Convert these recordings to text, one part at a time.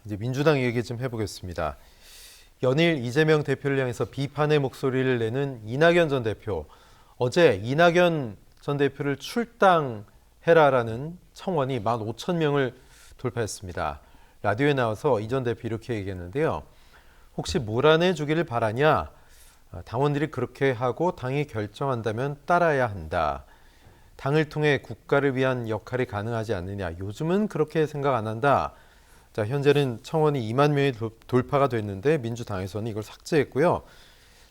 이제 민주당 얘기 좀 해보겠습니다. 연일 이재명 대표를 향해서 비판의 목소리를 내는 이낙연 전 대표. 어제 이낙연 전 대표를 출당해라라는 청원이 15,000명을 돌파했습니다. 라디오에 나와서 이 전 대표 이렇게 얘기했는데요. 혹시 몰아내 주기를 바라냐? 당원들이 그렇게 하고 당이 결정한다면 따라야 한다. 당을 통해 국가를 위한 역할이 가능하지 않느냐. 요즘은 그렇게 생각 안 한다. 자, 현재는 청원이 2만 명이 돌파가 됐는데 민주당에서는 이걸 삭제했고요.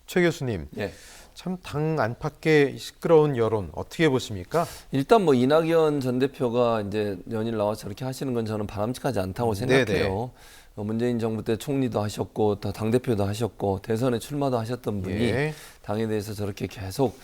최 교수님, 예. 참 당 안팎의 시끄러운 여론 어떻게 보십니까? 일단 뭐 이낙연 전 대표가 이제 연일 나와서 저렇게 하시는 건 저는 바람직하지 않다고 생각해요. 문재인 정부 때 총리도 하셨고 당 대표도 하셨고 대선에 출마도 하셨던 분이 예. 당에 대해서 저렇게 계속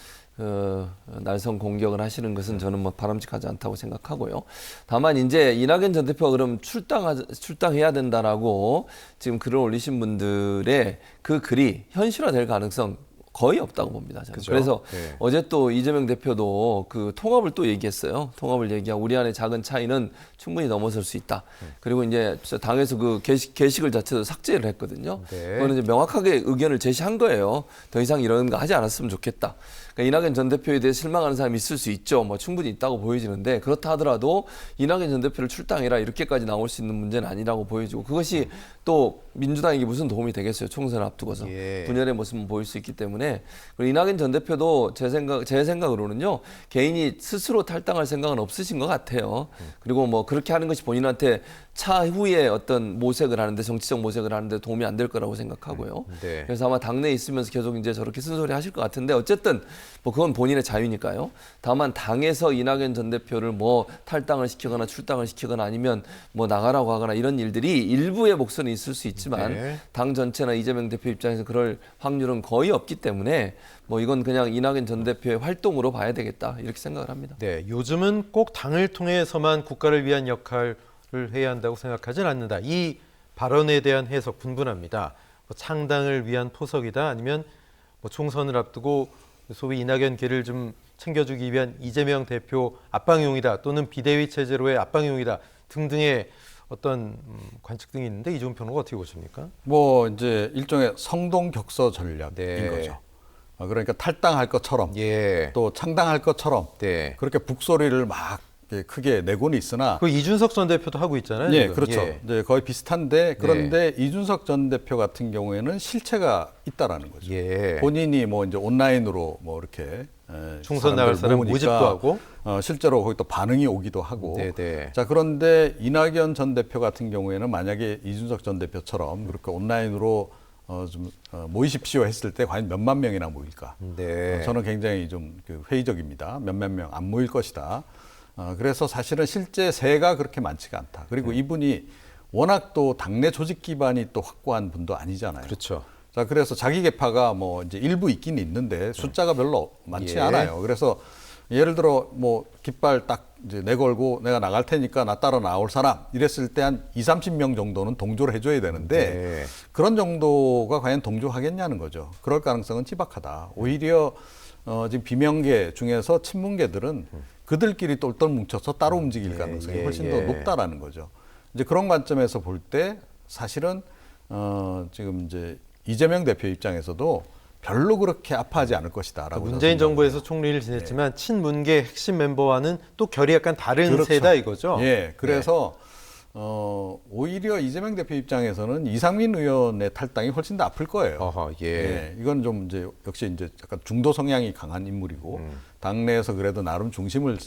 날선 공격을 하시는 것은 저는 뭐 바람직하지 않다고 생각하고요. 다만 이제 이낙연 전 대표가 그럼 출당해야 된다라고 지금 글을 올리신 분들의 그 글이 현실화될 가능성 거의 없다고 봅니다. 저는. 그죠? 그래서 네. 어제 또 이재명 대표도 그 통합을 또 얘기했어요. 통합을 얘기하고 우리 안에 작은 차이는 충분히 넘어설 수 있다. 그리고 이제 당에서 그 게시글 자체도 삭제를 했거든요. 네. 그거는 이제 명확하게 의견을 제시한 거예요. 더 이상 이런 거 하지 않았으면 좋겠다. 그러니까 이낙연 전 대표에 대해 실망하는 사람이 있을 수 있죠. 뭐 충분히 있다고 보여지는데 그렇다 하더라도 이낙연 전 대표를 출당해라 이렇게까지 나올 수 있는 문제는 아니라고 보여지고 그것이 또 민주당에게 무슨 도움이 되겠어요. 총선을 앞두고서 예. 분열의 모습은 보일 수 있기 때문에 그리고 이낙연 전 대표도 제 생각으로는요 개인이 스스로 탈당할 생각은 없으신 것 같아요. 그리고 뭐 그렇게 하는 것이 본인한테 차후에 어떤 모색을 하는데 정치적 모색을 하는데 도움이 안 될 거라고 생각하고요. 네. 그래서 아마 당내에 있으면서 계속 이제 저렇게 쓴소리 하실 것 같은데 어쨌든 뭐 그건 본인의 자유니까요. 다만 당에서 이낙연 전 대표를 뭐 탈당을 시키거나 출당을 시키거나 아니면 뭐 나가라고 하거나 이런 일들이 일부의 목소리는 있을 수 있지만 네. 당 전체나 이재명 대표 입장에서 그럴 확률은 거의 없기 때문에 뭐 이건 그냥 이낙연 전 대표의 활동으로 봐야 되겠다 이렇게 생각을 합니다. 네, 요즘은 꼭 당을 통해서만 국가를 위한 역할을 해야 한다고 생각하진 않는다. 이 발언에 대한 해석 분분합니다. 뭐 창당을 위한 포석이다 아니면 뭐 총선을 앞두고 소위 이낙연 길을 좀 챙겨주기 위한 이재명 대표 압방용이다 또는 비대위 체제로의 압방용이다 등등의 어떤 관측 등이 있는데 이종훈 평론가 어떻게 보십니까? 뭐 이제 일종의 성동격서 전략인 네. 거죠. 그러니까 탈당할 것처럼 예. 또 창당할 것처럼 네. 그렇게 북소리를 막 크게 내고는 있으나 그 이준석 전 대표도 하고 있잖아요. 예, 지금. 그렇죠. 예. 이제 거의 비슷한데 그런데 이준석 전 대표 같은 경우에는 실체가 있다라는 거죠. 예. 본인이 뭐 이제 온라인으로 뭐 이렇게 총선 나갈 사람 모으니까 모집도 하고 실제로 거기 또 반응이 오기도 하고. 네네. 자, 그런데 이낙연 전 대표 같은 경우에는 만약에 이준석 전 대표처럼 그렇게 온라인으로 모이십시오 했을 때 과연 몇만 명이나 모일까? 네. 저는 굉장히 좀 회의적입니다. 몇만 명 안 모일 것이다. 그래서 사실은 실제 세가 그렇게 많지가 않다. 그리고 이분이 워낙 또 당내 조직 기반이 또 확고한 분도 아니잖아요. 그렇죠. 자, 그래서 자기 계파가 뭐 이제 일부 있긴 있는데 숫자가 별로 많지 예. 않아요. 그래서 예를 들어 뭐 깃발 딱 이제 내걸고 내가 나갈 테니까 나 따라 나올 사람 이랬을 때 한 20-30명 정도는 동조를 해줘야 되는데 네. 그런 정도가 과연 동조하겠냐는 거죠. 그럴 가능성은 희박하다. 오히려 지금 비명계 중에서 친문계들은 그들끼리 똘똘 뭉쳐서 따로 움직일 가능성이 훨씬 더 높다라는 거죠. 이제 그런 관점에서 볼 때 사실은 지금 이제 이재명 대표 입장에서도 별로 그렇게 아파하지 않을 것이다라고. 문재인 정부에서 총리를 지냈지만 친문계 핵심 멤버와는 또 결이 약간 다른 그렇죠. 세다 이거죠. 예, 그래서 오히려 이재명 대표 입장에서는 이상민 의원의 탈당이 훨씬 더 아플 거예요. 어허, 예. 예, 이건 좀 이제 역시 이제 약간 중도 성향이 강한 인물이고 당내에서 그래도 나름 중심을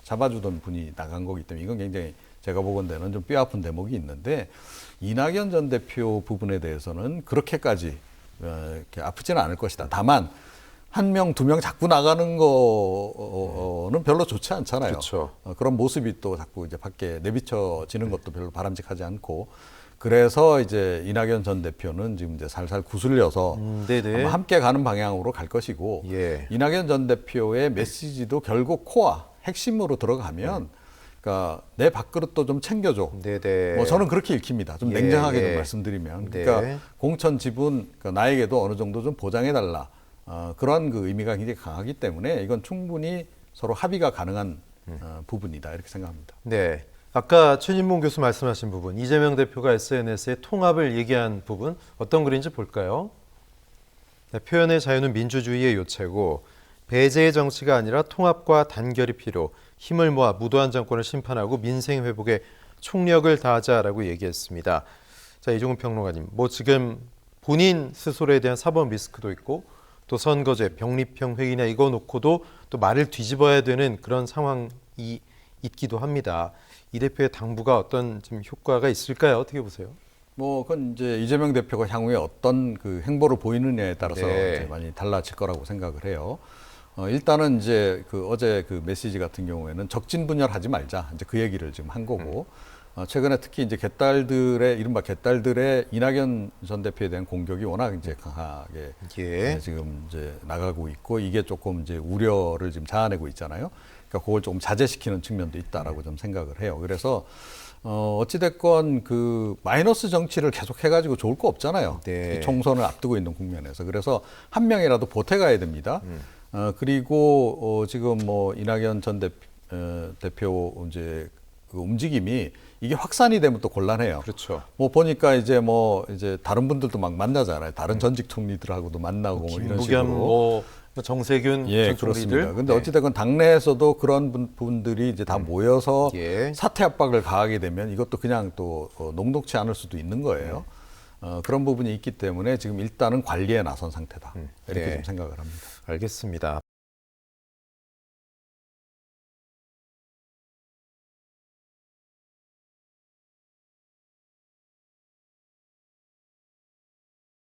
잡아주던 분이 나간 거기 때문에 이건 굉장히 제가 보건대는 좀 뼈아픈 대목이 있는데 이낙연 전 대표 부분에 대해서는 그렇게까지 이렇게 아프지는 않을 것이다. 다만 한 명, 두 명 자꾸 나가는 거는 별로 좋지 않잖아요. 그렇죠. 그런 모습이 또 자꾸 이제 밖에 내비쳐지는 것도 별로 바람직하지 않고 그래서 이제 이낙연 전 대표는 지금 이제 살살 구슬려서 네네. 아마 함께 가는 방향으로 갈 것이고 예. 이낙연 전 대표의 메시지도 결국 코어, 핵심으로 들어가면 그러니까 내 밥그릇도 좀 챙겨줘. 네네. 뭐 저는 그렇게 읽힙니다. 좀 예, 냉정하게 예. 좀 말씀드리면. 네. 그러니까 공천 지분 그러니까 나에게도 어느 정도 좀 보장해달라. 그런 그 의미가 굉장히 강하기 때문에 이건 충분히 서로 합의가 가능한 부분이다 이렇게 생각합니다. 네. 아까 최진봉 교수 말씀하신 부분, 이재명 대표가 SNS에 통합을 얘기한 부분 어떤 글인지 볼까요? 네, 표현의 자유는 민주주의의 요체고 배제의 정치가 아니라 통합과 단결이 필요, 힘을 모아 무도한 정권을 심판하고 민생 회복에 총력을 다하자라고 얘기했습니다. 자, 이종훈 평론가님, 뭐 지금 본인 스스로에 대한 사법 리스크도 있고 또 선거제, 병립형 회의나 이거 놓고도 또 말을 뒤집어야 되는 그런 상황이 있기도 합니다. 이 대표의 당부가 어떤 좀 효과가 있을까요? 어떻게 보세요? 뭐 그건 이제 이재명 대표가 향후에 어떤 그 행보를 보이느냐에 따라서 네. 이제 많이 달라질 거라고 생각을 해요. 일단은 이제 그 어제 그 메시지 같은 경우에는 적진분열하지 말자 이제 그 얘기를 지금 한 거고 최근에 특히 이제 이른바 개딸들의 이낙연 전 대표에 대한 공격이 워낙 이제 강하게 예. 지금 이제 나가고 있고 이게 조금 이제 우려를 지금 자아내고 있잖아요. 그러니까 그걸 조금 자제시키는 측면도 있다라고 좀 생각을 해요. 그래서 어찌됐건 그 마이너스 정치를 계속 해가지고 좋을 거 없잖아요. 네. 이 총선을 앞두고 있는 국면에서. 그래서 한 명이라도 보태가야 됩니다. 그리고 지금 뭐 이낙연 전 대표 이제 그 움직임이 이게 확산이 되면 또 곤란해요. 그렇죠. 뭐 보니까 이제 다른 분들도 막 만나잖아요. 다른 전직 총리들하고도 만나고 뭐 이런 김부겸, 식으로. 뭐 정세균 예, 전 그렇습니다. 총리들. 근데 네. 어찌됐건 당내에서도 그런 분들이 이제 다 모여서 예. 사퇴 압박을 가하게 되면 이것도 그냥 또 녹록치 않을 수도 있는 거예요. 그런 부분이 있기 때문에 지금 일단은 관리에 나선 상태다. 이렇게 네. 좀 생각을 합니다. 알겠습니다.